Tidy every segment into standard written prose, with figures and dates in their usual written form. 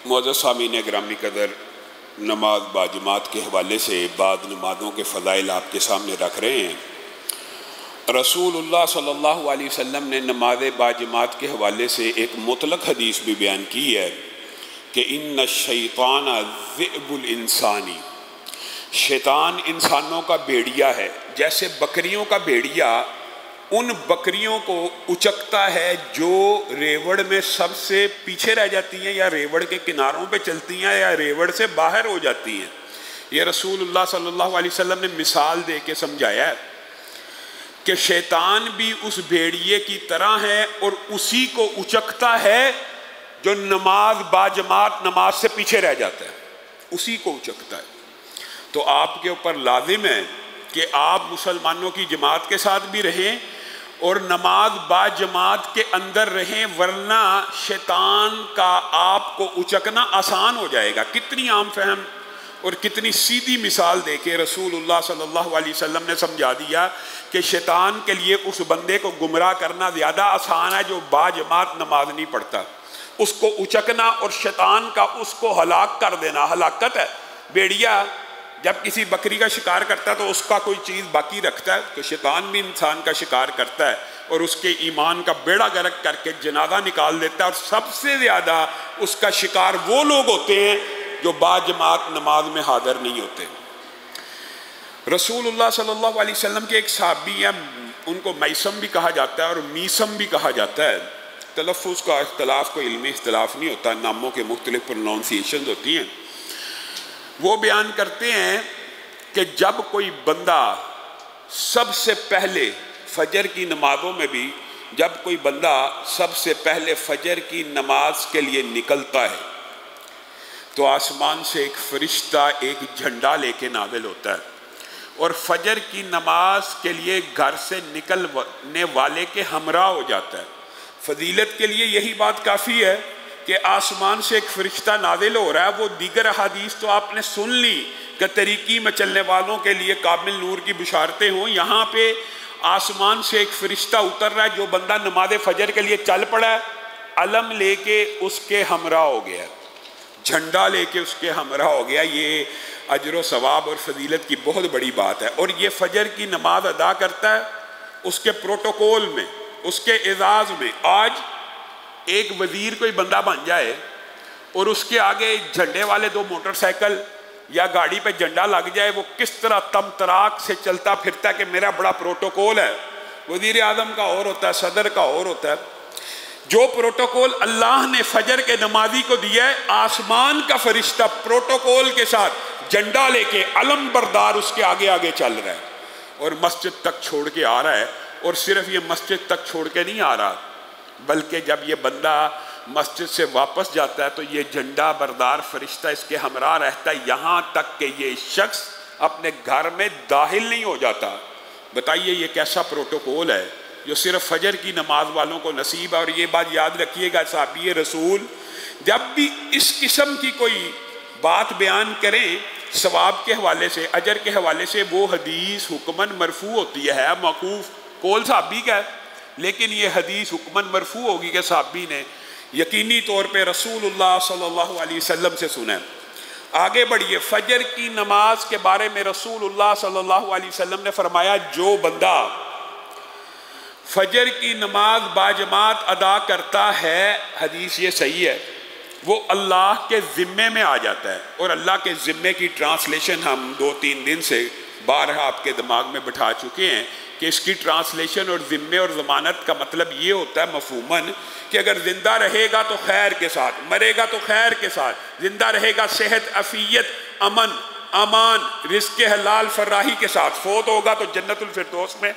معزز سامعین گرامی قدر، نماز باجماعت کے حوالے سے بعض نمازوں کے فضائل آپ کے سامنے رکھ رہے ہیں۔ رسول اللہ صلی اللہ علیہ وسلم نے نماز باجماعت کے حوالے سے ایک مطلق حدیث بھی بیان کی ہے کہ ان الشیطان ذئب الانسانی، شیطان انسانوں کا بھیڑیا ہے۔ جیسے بکریوں کا بھیڑیا ان بکریوں کو اچکتا ہے جو ریوڑ میں سب سے پیچھے رہ جاتی ہیں یا ریوڑ کے کناروں پہ چلتی ہیں یا ریوڑ سے باہر ہو جاتی ہیں۔ یہ رسول اللہ صلی اللہ علیہ وسلم نے مثال دے کے سمجھایا ہے کہ شیطان بھی اس بھیڑیے کی طرح ہے اور اسی کو اچکتا ہے جو نماز باجماعت نماز سے پیچھے رہ جاتا ہے، اسی کو اچکتا ہے۔ تو آپ کے اوپر لازم ہے کہ آپ مسلمانوں کی جماعت کے ساتھ بھی رہیں اور نماز باجماعت کے اندر رہیں، ورنہ شیطان کا آپ کو اچکنا آسان ہو جائے گا۔ کتنی عام فہم اور کتنی سیدھی مثال دے کے رسول اللہ صلی اللہ علیہ وسلم نے سمجھا دیا کہ شیطان کے لیے اس بندے کو گمراہ کرنا زیادہ آسان ہے جو باجماعت نماز نہیں پڑھتا، اس کو اچکنا اور شیطان کا اس کو ہلاک کر دینا ہلاکت ہے۔ بھیڑیا جب کسی بکری کا شکار کرتا ہے تو اس کا کوئی چیز باقی رکھتا ہے، تو شیطان بھی انسان کا شکار کرتا ہے اور اس کے ایمان کا بیڑا غرق کر کے جنازہ نکال دیتا ہے، اور سب سے زیادہ اس کا شکار وہ لوگ ہوتے ہیں جو باجماعت نماز میں حاضر نہیں ہوتے۔ رسول اللہ صلی اللہ علیہ وسلم کے ایک صحابی ہیں، ان کو میسم بھی کہا جاتا ہے اور میسم بھی کہا جاتا ہے، تلفظ کا اختلاف کوئی علمی اختلاف نہیں ہوتا، ناموں کے مختلف پروننسیشنز ہوتی ہیں۔ وہ بیان کرتے ہیں کہ جب کوئی بندہ سب سے پہلے فجر کی نمازوں میں بھی جب کوئی بندہ سب سے پہلے فجر کی نماز کے لیے نکلتا ہے تو آسمان سے ایک فرشتہ ایک جھنڈا لے کے نازل ہوتا ہے اور فجر کی نماز کے لیے گھر سے نکلنے والے کے ہمراہ ہو جاتا ہے۔ فضیلت کے لیے یہی بات کافی ہے کہ آسمان سے ایک فرشتہ نازل ہو رہا ہے۔ وہ دیگر احادیث تو آپ نے سن لی کہ طریقی میں چلنے والوں کے لیے کامل نور کی بشارتیں ہوں، یہاں پہ آسمان سے ایک فرشتہ اتر رہا ہے، جو بندہ نماز فجر کے لیے چل پڑا ہے علم لے کے اس کے ہمراہ ہو گیا، جھنڈا لے کے اس کے ہمراہ ہو گیا۔ یہ اجر و ثواب اور فضیلت کی بہت بڑی بات ہے، اور یہ فجر کی نماز ادا کرتا ہے اس کے پروٹوکول میں، اس کے اعزاز میں۔ آج ایک وزیر کوئی بندہ بن جائے اور اس کے آگے جھنڈے والے دو موٹر سائیکل یا گاڑی پہ جھنڈا لگ جائے، وہ کس طرح تم تراک سے چلتا پھرتا ہے کہ میرا بڑا پروٹوکول ہے۔ وزیر اعظم کا اور ہوتا ہے، صدر کا اور ہوتا ہے۔ جو پروٹوکول اللہ نے فجر کے نمازی کو دیا ہے، آسمان کا فرشتہ پروٹوکول کے ساتھ جھنڈا لے کے علم بردار اس کے آگے آگے چل رہا ہے اور مسجد تک چھوڑ کے آ رہا ہے۔ اور صرف یہ مسجد تک چھوڑ کے نہیں آ رہا، بلکہ جب یہ بندہ مسجد سے واپس جاتا ہے تو یہ جھنڈا بردار فرشتہ اس کے ہمراہ رہتا ہے، یہاں تک کہ یہ شخص اپنے گھر میں داخل نہیں ہو جاتا۔ بتائیے یہ کیسا پروٹوکول ہے جو صرف فجر کی نماز والوں کو نصیب ہے۔ اور یہ بات یاد رکھیے گا، صحابی رسول جب بھی اس قسم کی کوئی بات بیان کریں ثواب کے حوالے سے، اجر کے حوالے سے، وہ حدیث حکماً مرفوع ہوتی ہے، موقوف قول صحابی کا ہے، لیکن یہ حدیث حکماً مرفوع ہوگی کہ صحابی نے یقینی طور پہ رسول اللہ صلی اللہ علیہ وسلم سے سنا ہے۔ آگے بڑھیے، فجر کی نماز کے بارے میں رسول اللہ صلی اللہ علیہ وسلم نے فرمایا جو بندہ فجر کی نماز باجماعت ادا کرتا ہے، حدیث یہ صحیح ہے، وہ اللہ کے ذمے میں آ جاتا ہے۔ اور اللہ کے ذمے کی ٹرانسلیشن ہم 2-3 دن سے بارہا آپ کے دماغ میں بٹھا چکے ہیں کہ اس کی ٹرانسلیشن اور ذمے اور ضمانت کا مطلب یہ ہوتا ہے مفہوماً کہ اگر زندہ رہے گا تو خیر کے ساتھ، مرے گا تو خیر کے ساتھ، زندہ رہے گا صحت، عافیت، امن، امان، رزق حلال فراہی کے ساتھ، فوت ہوگا تو جنت الفردوس میں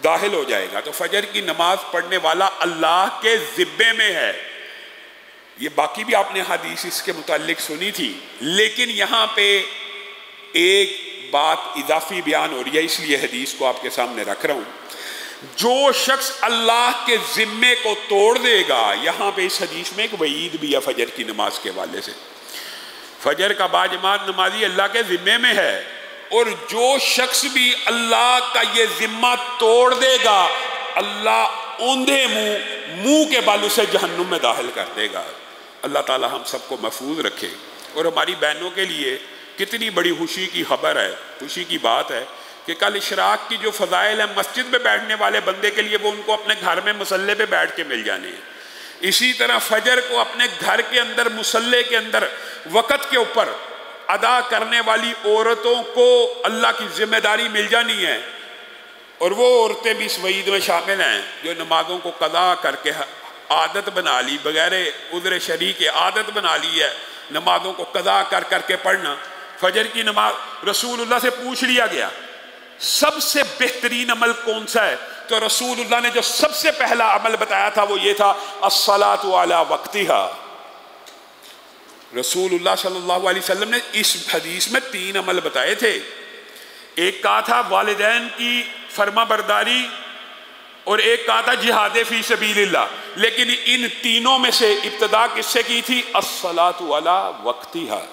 داخل ہو جائے گا۔ تو فجر کی نماز پڑھنے والا اللہ کے ذمے میں ہے۔ یہ باقی بھی آپ نے حدیث اس کے متعلق سنی تھی، لیکن یہاں پہ ایک بات اضافی بیان ہو رہی ہے، اس لیے حدیث کو آپ کے سامنے رکھ رہا ہوں۔ جو شخص اللہ کے ذمے کو توڑ دے گا، یہاں پہ اس حدیث میں ایک وعید بھی ہے فجر کی نماز کے حوالے سے۔ فجر کا باجماعت نمازی اللہ کے ذمے میں ہے، اور جو شخص بھی اللہ کا یہ ذمہ توڑ دے گا، اللہ اوندھے منہ کے بال اسے جہنم میں داخل کر دے گا۔ اللہ تعالی ہم سب کو محفوظ رکھے۔ اور ہماری بہنوں کے لیے کتنی بڑی خوشی کی خبر ہے، خوشی کی بات ہے کہ کل اشراق کی جو فضائل ہیں مسجد میں بیٹھنے والے بندے کے لیے وہ ان کو اپنے گھر میں مصلے پہ بیٹھ کے مل جانے ہیں۔ اسی طرح فجر کو اپنے گھر کے اندر مصلے کے اندر وقت کے اوپر ادا کرنے والی عورتوں کو اللہ کی ذمہ داری مل جانی ہے، اور وہ عورتیں بھی اس وعید میں شامل ہیں جو نمازوں کو قضا کر کے عادت بنا لی، بغیر عذر شرعی کے عادت بنا لی ہے نمازوں کو قضا کر کر کے پڑھنا۔ فجر کی نماز رسول اللہ سے پوچھ لیا گیا سب سے بہترین عمل کون سا ہے، تو رسول اللہ نے جو سب سے پہلا عمل بتایا تھا وہ یہ تھا الصلاۃ علی وقتہا۔ رسول اللہ صلی اللہ علیہ وسلم نے اس حدیث میں 3 عمل بتائے تھے۔ ایک کہا تھا والدین کی فرما برداری، اور ایک کہا تھا جہاد فی سبیل اللہ، لیکن ان تینوں میں سے ابتدا کس سے کی تھی؟ الصلاۃ علی وقتہا۔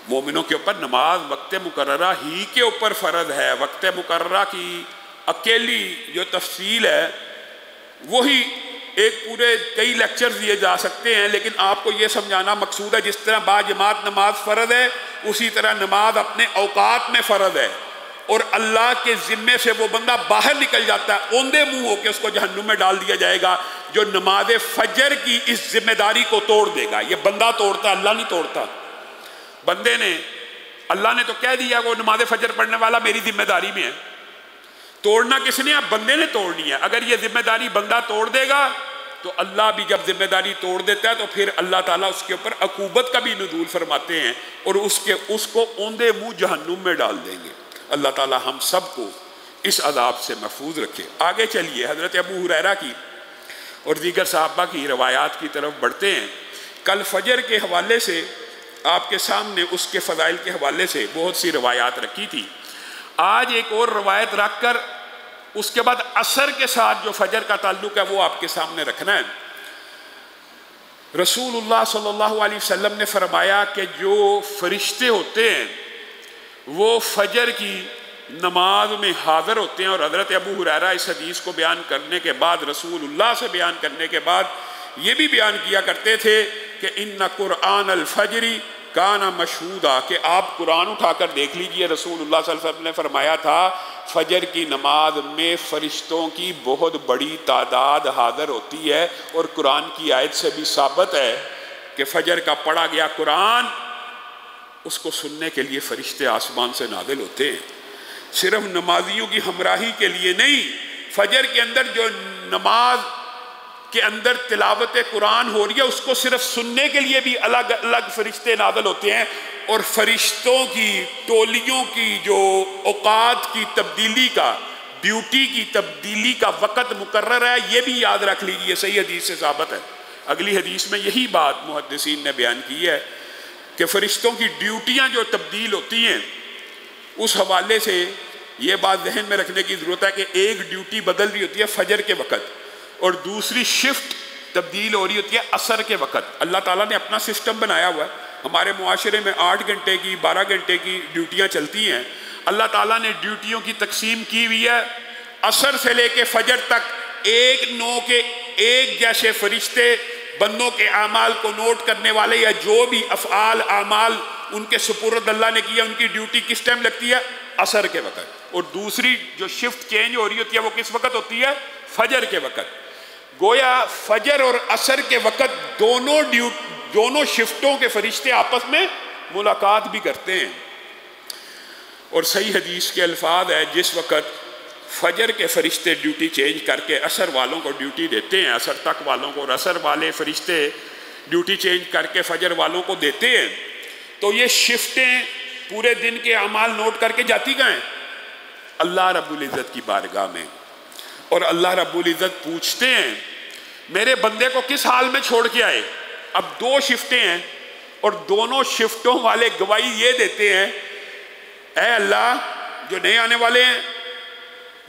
مومنوں کے اوپر نماز وقت مقررہ ہی کے اوپر فرض ہے۔ وقت مقررہ کی اکیلی جو تفصیل ہے وہی ایک پورے کئی لیکچرز دیے جا سکتے ہیں، لیکن آپ کو یہ سمجھانا مقصود ہے جس طرح باجماعت نماز فرض ہے اسی طرح نماز اپنے اوقات میں فرض ہے، اور اللہ کے ذمے سے وہ بندہ باہر نکل جاتا ہے اوندے منہ ہو کے اس کو جہنم میں ڈال دیا جائے گا جو نماز فجر کی اس ذمہ داری کو توڑ دے گا۔ یہ بندہ توڑتا ہے، اللہ نہیں توڑتا۔ بندے نے، اللہ نے تو کہہ دیا وہ نماز فجر پڑھنے والا میری ذمہ داری میں ہے، توڑنا کس نے؟ بندے نے توڑنی ہے۔ اگر یہ ذمہ داری بندہ توڑ دے گا تو اللہ بھی جب ذمہ داری توڑ دیتا ہے تو پھر اللہ تعالیٰ اس کے اوپر عقوبت کا بھی نزول فرماتے ہیں اور اس کو اوندے منہ جہنم میں ڈال دیں گے۔ اللہ تعالیٰ ہم سب کو اس عذاب سے محفوظ رکھے۔ آگے چلیے حضرت ابو ہریرہ کی اور دیگر صحابہ کی روایات کی طرف بڑھتے ہیں۔ کل فجر کے حوالے سے آپ کے سامنے اس کے فضائل کے حوالے سے بہت سی روایات رکھی تھی۔ آج ایک اور روایت رکھ کر اس کے بعد عصر کے ساتھ جو فجر کا تعلق ہے وہ آپ کے سامنے رکھنا ہے۔ رسول اللہ صلی اللہ علیہ وسلم نے فرمایا کہ جو فرشتے ہوتے ہیں وہ فجر کی نماز میں حاضر ہوتے ہیں، اور حضرت ابو ہریرہ اس حدیث کو بیان کرنے کے بعد، رسول اللہ سے بیان کرنے کے بعد یہ بھی بیان کیا کرتے تھے کہ ان قرآن الفجر کان مشہودا، کہ آپ قرآن اٹھا کر دیکھ لیجئے، رسول اللہ صلی اللہ علیہ وسلم نے فرمایا تھا فجر کی نماز میں فرشتوں کی بہت بڑی تعداد حاضر ہوتی ہے، اور قرآن کی آیت سے بھی ثابت ہے کہ فجر کا پڑھا گیا قرآن اس کو سننے کے لیے فرشتے آسمان سے نازل ہوتے ہیں۔ صرف نمازیوں کی ہمراہی کے لیے نہیں، فجر کے اندر جو نماز کے اندر تلاوت قرآن ہو رہی ہے اس کو صرف سننے کے لیے بھی الگ الگ فرشتے نازل ہوتے ہیں، اور فرشتوں کی ٹولیوں کی جو اوقات کی تبدیلی کا، ڈیوٹی کی تبدیلی کا وقت مقرر ہے یہ بھی یاد رکھ لیجیے، صحیح حدیث سے ثابت ہے۔ اگلی حدیث میں یہی بات محدثین نے بیان کی ہے کہ فرشتوں کی ڈیوٹیاں جو تبدیل ہوتی ہیں، اس حوالے سے یہ بات ذہن میں رکھنے کی ضرورت ہے کہ ایک ڈیوٹی بدل رہی ہوتی ہے فجر کے وقت، اور دوسری شفٹ تبدیل ہو رہی ہوتی ہے عصر کے وقت۔ اللہ تعالیٰ نے اپنا سسٹم بنایا ہوا ہے۔ ہمارے معاشرے میں 8 گھنٹے کی 12 گھنٹے کی ڈیوٹیاں چلتی ہیں۔ اللہ تعالیٰ نے ڈیوٹیوں کی تقسیم کی ہوئی ہے، عصر سے لے کے فجر تک ایک نو کے ایک جیسے فرشتے بندوں کے اعمال کو نوٹ کرنے والے، یا جو بھی افعال اعمال ان کے سپرد اللہ نے کیا ان کی ڈیوٹی کس ٹائم لگتی ہے؟ عصر کے وقت۔ اور دوسری جو شفٹ چینج ہو رہی ہوتی ہے وہ کس وقت ہوتی ہے؟ فجر کے وقت۔ گویا فجر اور عصر کے وقت دونوں شفٹوں کے فرشتے آپس میں ملاقات بھی کرتے ہیں، اور صحیح حدیث کے الفاظ ہے جس وقت فجر کے فرشتے ڈیوٹی چینج کر کے عصر والوں کو ڈیوٹی دیتے ہیں، عصر تک والوں کو، اور عصر والے فرشتے ڈیوٹی چینج کر کے فجر والوں کو دیتے ہیں، تو یہ شفٹیں پورے دن کے اعمال نوٹ کر کے جاتی کہاں ہیں؟ اللہ رب العزت کی بارگاہ میں، اور اللہ رب العزت پوچھتے ہیں میرے بندے کو کس حال میں چھوڑ کے آئے؟ اب 2 شفٹیں ہیں اور دونوں شفٹوں والے گواہی یہ دیتے ہیں اے اللہ جو نئے آنے والے ہیں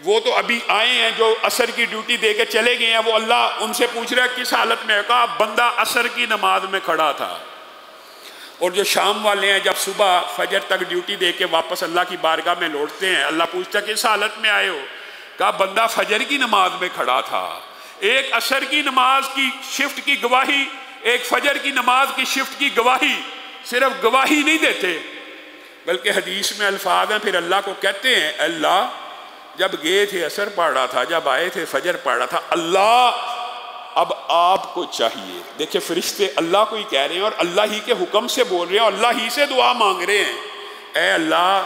وہ تو ابھی آئے ہیں، جو عصر کی ڈیوٹی دے کے چلے گئے ہیں، وہ اللہ ان سے پوچھ رہا ہے کس حالت میں ہے؟ کہا بندہ عصر کی نماز میں کھڑا تھا۔ اور جو شام والے ہیں جب صبح فجر تک ڈیوٹی دے کے واپس اللہ کی بارگاہ میں لوٹتے ہیں، اللہ پوچھتا ہے کس حالت میں آئے ہو؟ کہا بندہ فجر کی نماز میں کھڑا تھا۔ ایک عصر کی نماز کی شفٹ کی گواہی ایک فجر کی نماز کی شفٹ کی گواہی صرف گواہی نہیں دیتے بلکہ حدیث میں الفاظ ہیں، پھر اللہ کو کہتے ہیں اللہ جب گئے تھے عصر پڑھ رہا تھا، جب آئے تھے فجر پڑھ رہا تھا، اللہ اب آپ کو چاہیے. دیکھیں فرشتے اللہ کو ہی کہہ رہے ہیں اور اللہ ہی کے حکم سے بول رہے ہیں اور اللہ ہی سے دعا مانگ رہے ہیں، اے اللہ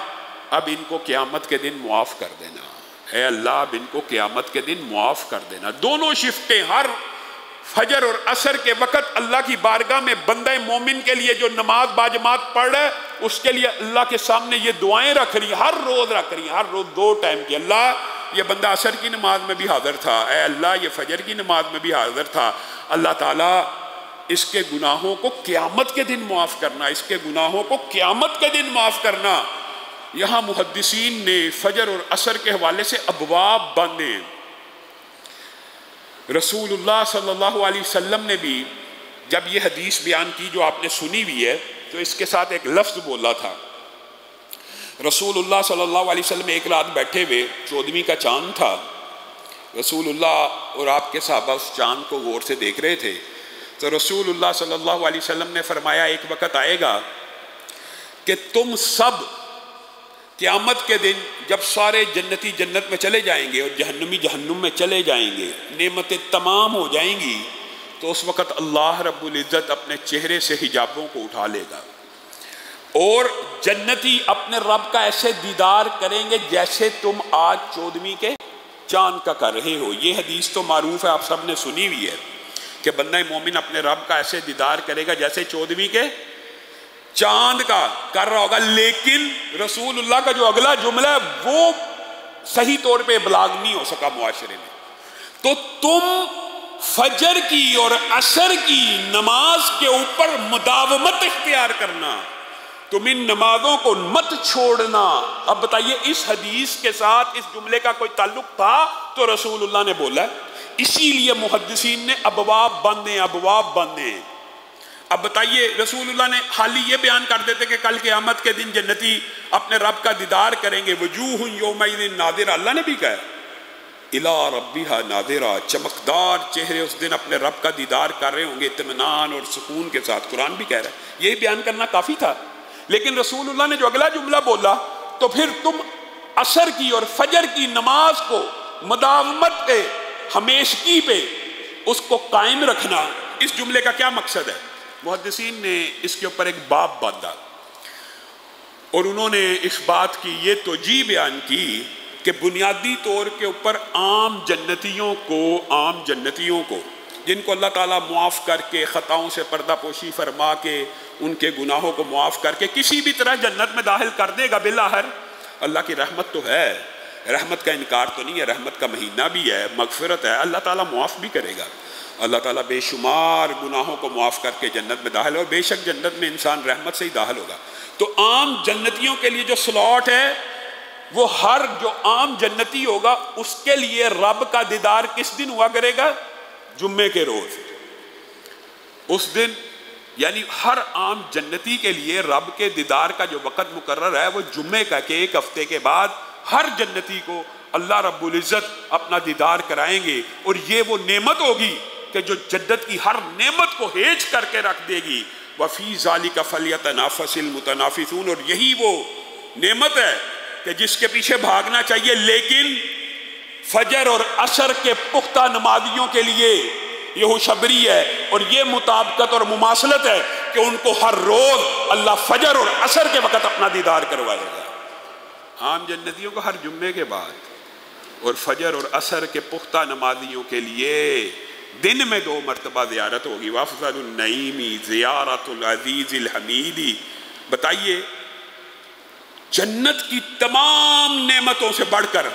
اب ان کو قیامت کے دن معاف کر دینا، اے اللہ اب ان کو قیامت کے دن معاف کر دینا. دونوں شفتیں ہر فجر اور عصر کے وقت اللہ کی بارگاہ میں بندہ مومن کے لیے جو نماز باجماعت پڑھ رہا ہے اس کے لیے اللہ کے سامنے یہ دعائیں رکھ رہی ہیں، ہر روز رکھ رہی ہیں، ہر روز 2 ٹائم کی. اللہ یہ بندہ عصر کی نماز میں بھی حاضر تھا، اے اللہ یہ فجر کی نماز میں بھی حاضر تھا، اللہ تعالیٰ اس کے گناہوں کو قیامت کے دن معاف کرنا، اس کے گناہوں کو قیامت کے دن معاف کرنا. یہاں محدثین نے فجر اور عصر کے حوالے سے ابواب باندھے. رسول اللہ صلی اللہ علیہ وسلم نے بھی جب یہ حدیث بیان کی جو آپ نے سنی ہوئی ہے تو اس کے ساتھ ایک لفظ بولا تھا. رسول اللہ صلی اللہ علیہ وسلم ایک رات بیٹھے ہوئے، 14ویں کا چاند تھا، رسول اللہ اور آپ کے صحابہ اس چاند کو غور سے دیکھ رہے تھے. تو رسول اللہ صلی اللہ علیہ وسلم نے فرمایا ایک وقت آئے گا کہ تم سب قیامت کے دن جب سارے جنتی جنت میں چلے جائیں گے اور جہنمی جہنم میں چلے جائیں گے، نعمتیں تمام ہو جائیں گی، تو اس وقت اللہ رب العزت اپنے چہرے سے حجابوں کو اٹھا لے گا اور جنتی اپنے رب کا ایسے دیدار کریں گے جیسے تم آج 14ویں کے چاند کا کر رہے ہو. یہ حدیث تو معروف ہے، آپ سب نے سنی ہوئی ہے کہ بندہ مومن اپنے رب کا ایسے دیدار کرے گا جیسے 14ویں کے چاند کا کر رہا ہوگا. لیکن رسول اللہ کا جو اگلا جملہ ہے وہ صحیح طور پہ ابلاغ نہیں ہو سکا معاشرے میں. تو تم فجر کی اور عصر کی نماز کے اوپر مداومت اختیار کرنا، تم ان نمازوں کو مت چھوڑنا. اب بتائیے اس حدیث کے ساتھ اس جملے کا کوئی تعلق تھا تو رسول اللہ نے بولا ہے. اسی لیے محدثین نے ابواب باندھے، ابواب باندھے. اب بتائیے رسول اللہ نے حالی یہ بیان کر دیتے کہ کل قیامت کے دن جنتی اپنے رب کا دیدار کریں گے، وجوہ یومئذ ناظرہ، اللہ نے بھی کہا الی ربھا ناظرہ، چمکدار چہرے اس دن اپنے رب کا دیدار کر رہے ہوں گے اطمینان اور سکون کے ساتھ. قرآن بھی کہہ رہا ہے، یہ بیان کرنا کافی تھا. لیکن رسول اللہ نے جو اگلا جملہ بولا تو پھر تم عصر کی اور فجر کی نماز کو مداومت پہ، ہمیشگی پہ اس کو قائم رکھنا، اس جملے کا کیا مقصد ہے؟ محدثین نے اس کے اوپر ایک باب باندھا اور انہوں نے اس بات کی یہ توجیہ بیان کی کہ بنیادی طور کے اوپر عام جنتیوں کو جن کو اللہ تعالیٰ معاف کر کے خطاؤں سے پردہ پوشی فرما کے ان کے گناہوں کو معاف کر کے کسی بھی طرح جنت میں داخل کر دے گا بالآخر. اللہ کی رحمت تو ہے، رحمت کا انکار تو نہیں ہے، رحمت کا مہینہ بھی ہے، مغفرت ہے، اللہ تعالیٰ معاف بھی کرے گا. اللہ تعالیٰ بے شمار گناہوں کو معاف کر کے جنت میں داخل ہو. بے شک جنت میں انسان رحمت سے ہی داخل ہوگا. تو عام جنتیوں کے لیے جو سلاٹ ہے وہ ہر جو عام جنتی ہوگا اس کے لیے رب کا دیدار کس دن ہوا کرے گا؟ جمعے کے روز. اس دن یعنی ہر عام جنتی کے لیے رب کے دیدار کا جو وقت مقرر ہے وہ جمعے کا، کہ ایک ہفتے کے بعد ہر جنتی کو اللہ رب العزت اپنا دیدار کرائیں گے. اور یہ وہ نعمت ہوگی کہ جو جدت کی ہر نعمت کو ہیج کر کے رکھ دے گی. وَفِي ذَلِكَ فَلْيَتَنَافَسِ الْمُتَنَافِسُونَ، اور یہی وہ نعمت ہے کہ جس کے پیچھے بھاگنا چاہیے. لیکن فجر اور عصر کے پختہ نمازیوں کے لیے یہ خوشخبری ہے اور یہ مطابقت اور مماثلت ہے کہ ان کو ہر روز اللہ فجر اور عصر کے وقت اپنا دیدار کروائے گا. عام جنتیوں کو ہر جمعے کے بعد، اور فجر اور عصر کے پختہ نمازیوں کے لیے دن میں 2 مرتبہ زیارت ہوگی. وافضل النعیم زیارت العزیز الحمیدی. بتائیے جنت کی تمام نعمتوں سے بڑھ کر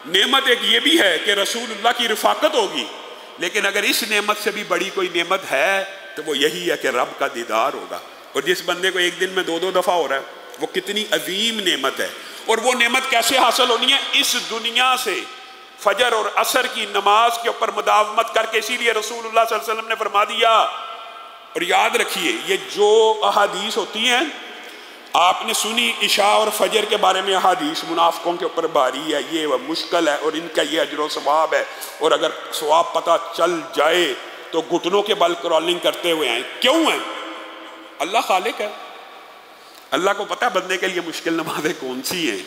نعمت ایک یہ بھی ہے کہ رسول اللہ کی رفاقت ہوگی، لیکن اگر اس نعمت سے بھی بڑی کوئی نعمت ہے تو وہ یہی ہے کہ رب کا دیدار ہوگا. اور جس بندے کو ایک دن میں 2 دفعہ ہو رہا ہے وہ کتنی عظیم نعمت ہے. اور وہ نعمت کیسے حاصل ہونی ہے؟ اس دنیا سے فجر اور عصر کی نماز کے اوپر مداومت کر کے. اسی لیے رسول اللہ صلی اللہ علیہ وسلم نے فرما دیا، اور یاد رکھیے یہ جو احادیث ہوتی ہیں آپ نے سنی عشاء اور فجر کے بارے میں احادیث منافقوں کے اوپر بھاری ہے، یہ مشکل ہے اور ان کا یہ اجر و ثواب ہے، اور اگر ثواب پتہ چل جائے تو گھٹنوں کے بل کرالنگ کرتے ہوئے آئیں. کیوں ہیں؟ اللہ خالق ہے، اللہ کو پتہ بندے کے لیے مشکل نمازیں کون سی ہیں.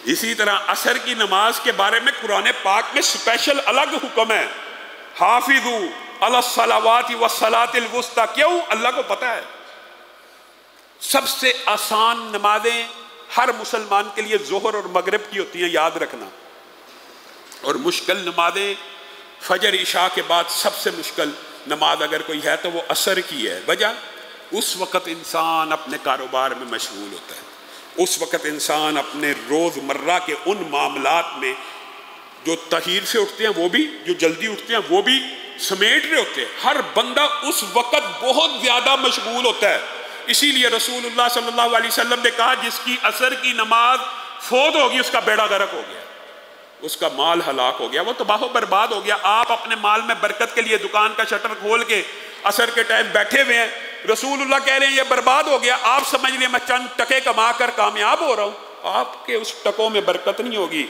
اسی طرح عصر کی نماز کے بارے میں قرآن پاک میں اسپیشل الگ حکم ہے، حافظوا علی الصلوات والصلاۃ الوسطی. کیوں؟ اللہ کو پتہ ہے سب سے آسان نمازیں ہر مسلمان کے لیے ظہر اور مغرب کی ہوتی ہیں، یاد رکھنا. اور مشکل نمازیں فجر عشاء کے بعد سب سے مشکل نماز اگر کوئی ہے تو وہ عصر کی ہے. وجہ اس وقت انسان اپنے کاروبار میں مشغول ہوتا ہے، اس وقت انسان اپنے روز مرہ کے ان معاملات میں جو تاخیر سے اٹھتے ہیں وہ بھی، جو جلدی اٹھتے ہیں وہ بھی سمیٹ رہے ہوتے ہیں. ہر بندہ اس وقت بہت زیادہ مشغول ہوتا ہے. اسی لیے رسول اللہ صلی اللہ علیہ وسلم نے کہا جس کی عصر کی نماز فوت ہوگی اس کا بیڑا غرق ہو گیا، اس کا مال ہلاک ہو گیا، وہ تباہ و برباد ہو گیا. آپ اپنے مال میں برکت کے لیے دکان کا شٹر کھول کے عصر کے ٹائم بیٹھے ہوئے ہیں، رسول اللہ کہہ رہے ہیں یہ برباد ہو گیا، آپ سمجھ لیں میں چند ٹکے کما کر کامیاب ہو رہا ہوں. آپ کے اس ٹکوں میں برکت نہیں ہوگی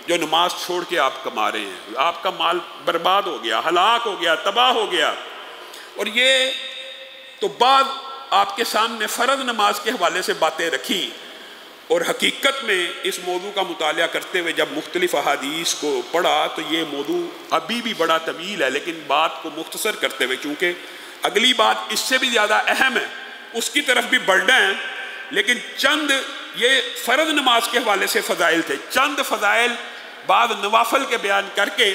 جو نماز چھوڑ کے آپ کما رہے ہیں. آپ کا مال برباد ہو گیا، ہلاک ہو گیا، تباہ ہو گیا. اور یہ تو بعد آپ کے سامنے فرض نماز کے حوالے سے باتیں رکھی، اور حقیقت میں اس موضوع کا مطالعہ کرتے ہوئے جب مختلف احادیث کو پڑھا تو یہ موضوع ابھی بھی بڑا طویل ہے، لیکن بات کو مختصر کرتے ہوئے چونکہ اگلی بات اس سے بھی زیادہ اہم ہے اس کی طرف بھی بڑھنا ہے. لیکن چند یہ فرض نماز کے حوالے سے فضائل تھے، چند فضائل بعد نوافل کے بیان کر کے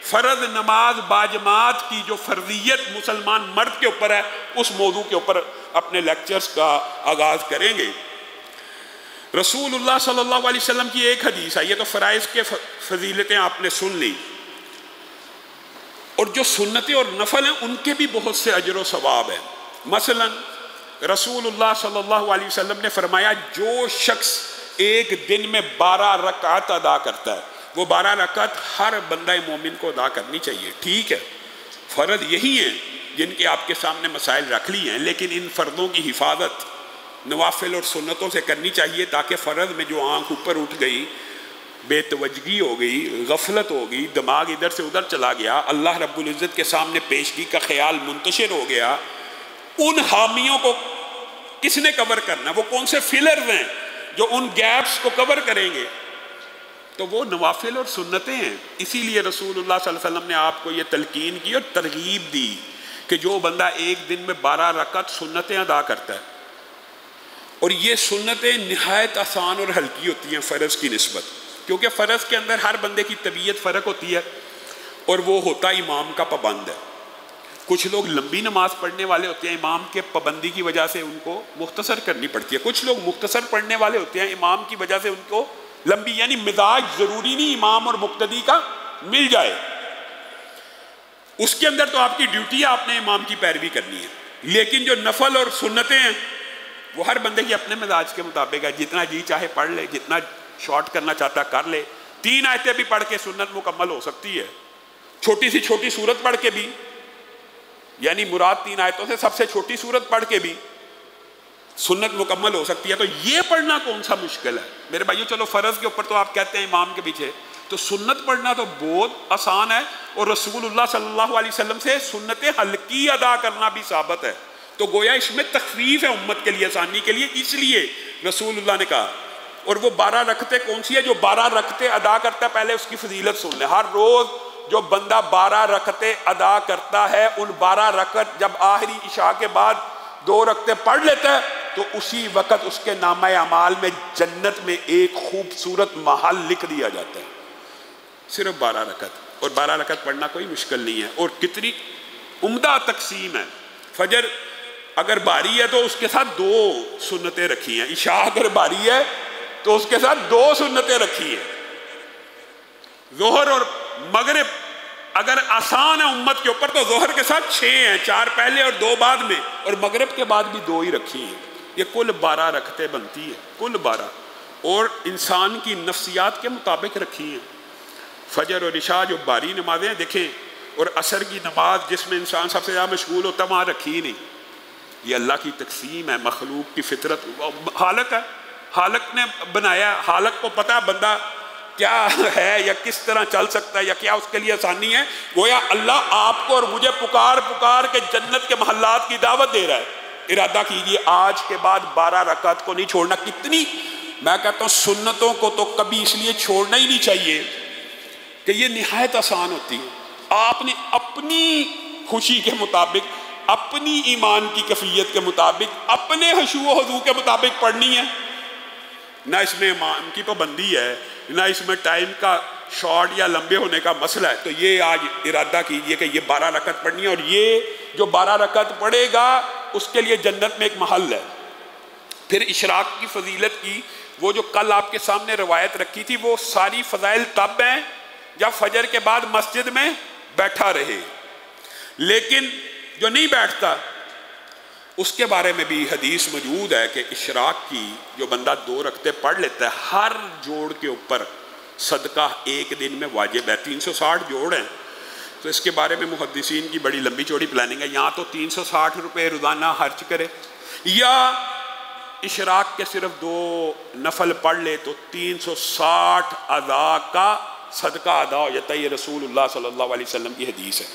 فرض نماز باجماعت کی جو فرضیت مسلمان مرد کے اوپر ہے اس موضوع کے اوپر اپنے لیکچرز کا آغاز کریں گے. رسول اللہ صلی اللہ علیہ وسلم کی ایک حدیث ہے، یہ تو فرائض کے فضیلتیں آپ نے سن لی، اور جو سنتیں اور نفل ہیں ان کے بھی بہت سے اجر و ثواب ہیں. مثلا رسول اللہ صلی اللہ علیہ وسلم نے فرمایا جو شخص ایک دن میں 12 رکعت ادا کرتا ہے، وہ 12 رکعت ہر بندہ مومن کو ادا کرنی چاہیے. ٹھیک ہے، فرض یہی ہیں جن کے آپ کے سامنے مسائل رکھ لی ہیں، لیکن ان فرضوں کی حفاظت نوافل اور سنتوں سے کرنی چاہیے تاکہ فرض میں جو آنکھ اوپر اٹھ گئی، بے توجہی ہو گئی، غفلت ہو گئی، دماغ ادھر سے ادھر چلا گیا، اللہ رب العزت کے سامنے پیشگی کا خیال منتشر ہو گیا، ان حامیوں کو کس نے کور کرنا؟ وہ کون سے فلرز ہیں جو ان گیپس کو کور کریں گے؟ تو وہ نوافل اور سنتیں ہیں. اسی لیے رسول اللہ صلی اللہ علیہ وسلم نے آپ کو یہ تلقین کی اور ترغیب دی کہ جو بندہ ایک دن میں 12 رکعت سنتیں ادا کرتا ہے، اور یہ سنتیں نہایت آسان اور ہلکی ہوتی ہیں فرض کی نسبت، کیونکہ فرض کے اندر ہر بندے کی طبیعت فرق ہوتی ہے اور وہ ہوتا امام کا پابند ہے. کچھ لوگ لمبی نماز پڑھنے والے ہوتے ہیں، امام کے پابندی کی وجہ سے ان کو مختصر کرنی پڑتی ہے. کچھ لوگ مختصر پڑھنے والے ہوتے ہیں، امام کی وجہ سے ان کو لمبی، یعنی مزاج ضروری نہیں امام اور مقتدی کا مل جائے. اس کے اندر تو آپ کی ڈیوٹی ہے، آپ نے امام کی پیروی کرنی ہے. لیکن جو نفل اور سنتیں ہیں وہ ہر بندے کی اپنے مزاج کے مطابق ہے، جتنا جی چاہے پڑھ لے، جتنا شارٹ کرنا چاہتا کر لے. 3 آیتیں بھی پڑھ کے سنت مکمل ہو سکتی ہے، چھوٹی سی چھوٹی سورت پڑھ کے بھی، یعنی مراد 3 آیتوں سے سب سے چھوٹی سورت پڑھ کے بھی سنت مکمل ہو سکتی ہے. تو یہ پڑھنا کون سا مشکل ہے میرے بھائیو؟ چلو فرض کے اوپر تو آپ کہتے ہیں امام کے پیچھے، تو سنت پڑھنا تو بہت آسان ہے، اور رسول اللہ صلی اللہ علیہ وسلم سے سنت ہلکی ادا کرنا بھی ثابت ہے. تو گویا اس میں تخفیف ہے امت کے لیے، آسانی کے لیے، اس لیے رسول اللہ نے کہا. اور وہ 12 رکعتیں کون سی ہے؟ جو 12 رکعتیں ادا کرتا ہے، پہلے اس کی فضیلت سن لیں. ہر روز جو بندہ 12 رکعتیں ادا کرتا ہے، ان 12 رکعت جب آخری عشاء کے بعد 2 رکعتیں پڑھ لیتا ہے تو اسی وقت اس کے نامہ اعمال میں جنت میں ایک خوبصورت محل لکھ دیا جاتا ہے. صرف 12 رکعت، اور 12 رکعت پڑھنا کوئی مشکل نہیں ہے. اور کتنی عمدہ تقسیم ہے. فجر اگر باری ہے تو اس کے ساتھ 2 سنتیں رکھی ہیں، عشاء اگر باری ہے تو اس کے ساتھ 2 سنتیں رکھی ہیں. ظہر اور مغرب اگر آسان ہے امت کے اوپر تو ظہر کے ساتھ 6 ہیں، 4 پہلے اور 2 بعد میں، اور مغرب کے بعد بھی 2 ہی رکھی ہیں. یہ کل 12 رکعتیں بنتی ہیں، کل 12، اور انسان کی نفسیات کے مطابق رکھی ہیں. فجر اور عشاء جو باری نمازیں ہیں دیکھیں، اور عصر کی نماز جس میں انسان سب سے زیادہ مشغول ہوتا ہے وہاں رکھی ہی نہیں. یہ اللہ کی تقسیم ہے، مخلوق کی فطرت. خالق ہے، خالق نے بنایا، خالق کو پتہ بندہ کیا ہے یا کس طرح چل سکتا ہے یا کیا اس کے لیے آسانی ہے؟ گویا اللہ آپ کو اور مجھے پکار پکار کے جنت کے محلات کی دعوت دے رہا ہے۔ ارادہ کیجئے آج کے بعد 12 رکعت کو نہیں چھوڑنا۔ کتنی، میں کہتا ہوں سنتوں کو تو کبھی اس لیے چھوڑنا ہی نہیں چاہیے کہ یہ نہایت آسان ہوتی ہے۔ آپ نے اپنی خوشی کے مطابق، اپنی ایمان کی کیفیت کے مطابق، اپنے خشوع و خضوع کے مطابق پڑھنی ہے۔ نہ اس میں ایمان کی پابندی ہے، نہ اس میں ٹائم کا شارٹ یا لمبے ہونے کا مسئلہ ہے۔ تو یہ آج ارادہ کیجئے کہ یہ 12 رکعت پڑھنی ہے، اور یہ جو 12 رکعت پڑھے گا اس کے لیے جنت میں ایک محل ہے۔ پھر اشراق کی فضیلت کی وہ جو کل آپ کے سامنے روایت رکھی تھی، وہ ساری فضائل تب ہیں جب فجر کے بعد مسجد میں بیٹھا رہے، لیکن جو نہیں بیٹھتا اس کے بارے میں بھی حدیث موجود ہے کہ اشراق کی جو بندہ 2 رکعتیں پڑھ لیتا ہے، ہر جوڑ کے اوپر صدقہ ایک دن میں واجب ہے۔ 360 جوڑ ہیں، تو اس کے بارے میں محدثین کی بڑی لمبی چوڑی پلاننگ ہے۔ یہاں تو 360 روپے روزانہ خرچ کرے، یا اشراق کے صرف 2 نفل پڑھ لے تو 360 ادا کا صدقہ ادا ہو جاتا ہے۔ یہ رسول اللہ صلی اللہ علیہ وسلم کی حدیث ہے۔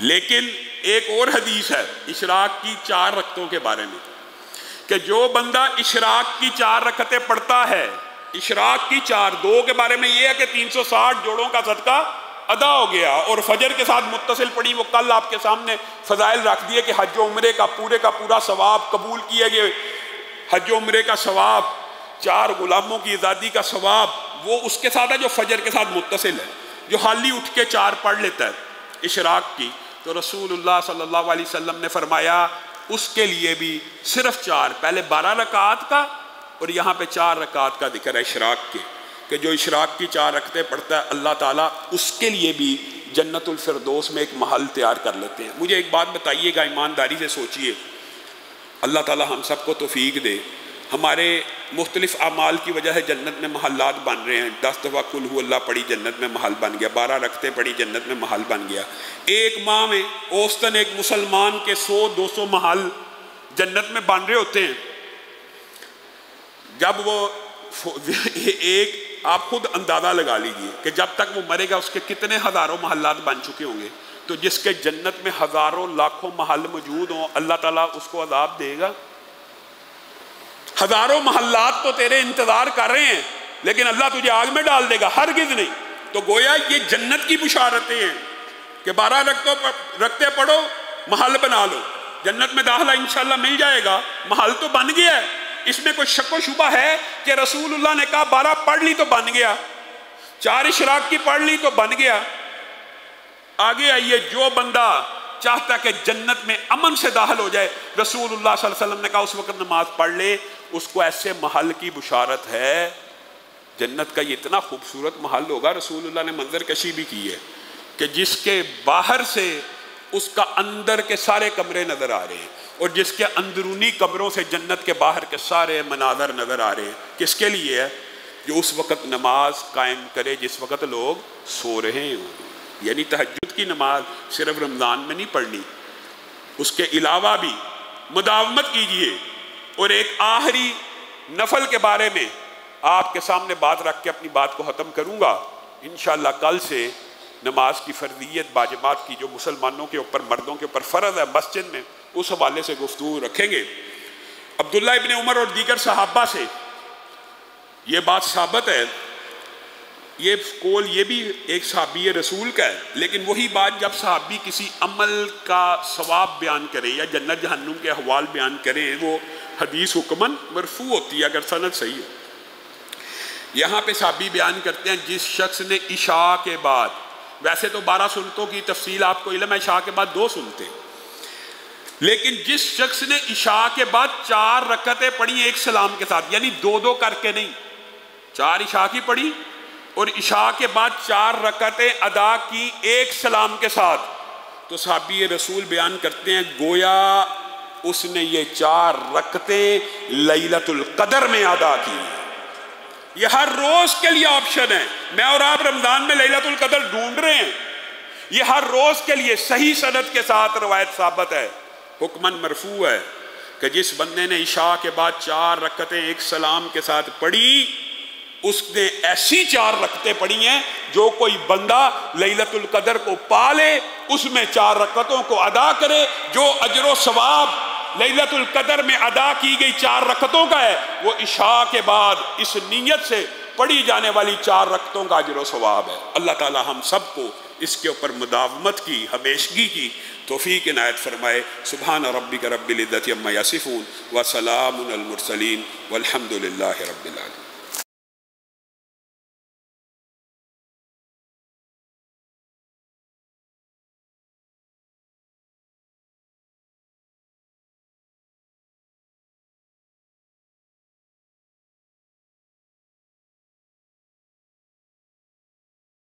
لیکن ایک اور حدیث ہے اشراق کی 4 رکعتوں کے بارے میں، کہ جو بندہ اشراق کی 4 رکعتیں پڑھتا ہے، اشراق کی 4، 2 کے بارے میں یہ ہے کہ 360 جوڑوں کا صدقہ ادا ہو گیا، اور فجر کے ساتھ متصل پڑھی، وہ کل آپ کے سامنے فضائل رکھ دیے کہ حج و عمرے کا پورا ثواب قبول کیے گئے، حج و عمرے کا ثواب، 4 غلاموں کی آزادی کا ثواب، وہ اس کے ساتھ ہے جو فجر کے ساتھ متصل ہے۔ جو حالی اٹھ کے 4 پڑھ لیتا ہے اشراق کی، تو رسول اللہ صلی اللہ علیہ وسلم نے فرمایا اس کے لیے بھی صرف 4، پہلے 12 رکعات کا اور یہاں پہ 4 رکعات کا ذکر ہے اشراق کے، کہ جو اشراق کی 4 رکعتیں پڑھتا ہے اللہ تعالیٰ اس کے لیے بھی جنت الفردوس میں ایک محل تیار کر لیتے ہیں۔ مجھے ایک بات بتائیے گا، ایمانداری سے سوچئے، اللہ تعالیٰ ہم سب کو توفیق دے، ہمارے مختلف اعمال کی وجہ سے جنت میں محلات بن رہے ہیں۔ 10 دفعہ قل ہو اللہ پڑھی جنت میں محل بن گیا، 12 رکعتیں پڑھی جنت میں محل بن گیا۔ ایک ماہ میں اوسطاً ایک مسلمان کے 100-200 محل جنت میں بن رہے ہوتے ہیں۔ جب وہ ایک، آپ خود اندازہ لگا لیجئے کہ جب تک وہ مرے گا اس کے کتنے ہزاروں محلات بن چکے ہوں گے۔ تو جس کے جنت میں ہزاروں لاکھوں محل موجود ہوں، اللہ تعالیٰ اس کو عذاب دے گا؟ ہزاروں محلات تو تیرے انتظار کر رہے ہیں، لیکن اللہ تجھے آگ میں ڈال دے گا؟ ہرگز نہیں۔ تو گویا یہ جنت کی بشارتیں ہیں کہ 12 رکعتیں پڑھو، محل بنا لو، جنت میں داخلہ انشاءاللہ مل جائے گا۔ محل تو بن گیا ہے، اس میں کوئی شک و شبہ ہے کہ رسول اللہ نے کہا 12 پڑھ لی تو بن گیا، 4 اشراق کی پڑھ لی تو بن گیا؟ آگے آئیے، جو بندہ چاہتا کہ جنت میں امن سے داخل ہو جائے، رسول اللہ صلی اللہ علیہ وسلم نے کہا اس وقت نماز پڑھ لے، اس کو ایسے محل کی بشارت ہے۔ جنت کا یہ اتنا خوبصورت محل ہوگا، رسول اللہ نے منظر کشی بھی کی ہے کہ جس کے باہر سے اس کا اندر کے سارے کمرے نظر آ رہے ہیں، اور جس کے اندرونی کمروں سے جنت کے باہر کے سارے مناظر نظر آ رہے ہیں۔ کس کے لیے ہے؟ جو اس وقت نماز قائم کرے جس وقت لوگ سو رہے ہوں، یعنی تہجد کی نماز صرف رمضان میں نہیں پڑھنی، اس کے علاوہ بھی مداومت کیجئے۔ اور ایک آخری نفل کے بارے میں آپ کے سامنے بات رکھ کے اپنی بات کو ختم کروں گا۔ انشاءاللہ کل سے نماز کی فرضیت باجماعت کی جو مسلمانوں کے اوپر، مردوں کے اوپر فرض ہے مسجد میں، اس حوالے سے گفتگو رکھیں گے۔ عبداللہ ابن عمر اور دیگر صحابہ سے یہ بات ثابت ہے، یہ قول یہ بھی ایک صحابی رسول کا ہے، لیکن وہی بات جب صحابی کسی عمل کا ثواب بیان کرے یا جنت جہنم کے احوال بیان کریں، وہ حدیث حکماً مرفوع ہوتی ہے اگر سند صحیح ہے۔ یہاں پہ صحابی بیان کرتے ہیں جس شخص نے عشاء کے بعد، ویسے تو 12 سنتوں کی تفصیل آپ کو علم ہے، عشاء کے بعد 2 سنتے، لیکن جس شخص نے عشاء کے بعد 4 رکعتیں پڑھی ایک سلام کے ساتھ، یعنی 2 کر کے نہیں، 4 عشاء کی پڑھی اور عشاء کے بعد 4 رکعتیں ادا کی ایک سلام کے ساتھ، تو صحابی رسول بیان کرتے ہیں گویا اس نے یہ 4 رکعتیں لیلۃ القدر میں ادا کی۔ یہ ہر روز کے لیے آپشن ہے، میں اور آپ رمضان میں لیلۃ القدر ڈھونڈ رہے ہیں، یہ ہر روز کے لیے صحیح سند کے ساتھ روایت ثابت ہے، حکماً مرفوع ہے کہ جس بندے نے عشاء کے بعد 4 رکعتیں ایک سلام کے ساتھ پڑھی، اس نے ایسی 4 رکعتیں پڑھی ہیں جو کوئی بندہ لیلۃ القدر کو پا لے، اس میں 4 رکعتوں کو ادا کرے، جو اجر و ثواب لیلۃ القدر میں ادا کی گئی 4 رکعتوں کا ہے، وہ عشاء کے بعد اس نیت سے پڑھی جانے والی 4 رکعتوں کا اجر و ثواب ہے۔ اللہ تعالی ہم سب کو اس کے اوپر مداومت کی، ہمیشگی کی توفیق عنایت فرمائے۔ سبحان ربک رب العزت عما یصفون وسلام علی المرسلین والحمد للہ رب العالمین۔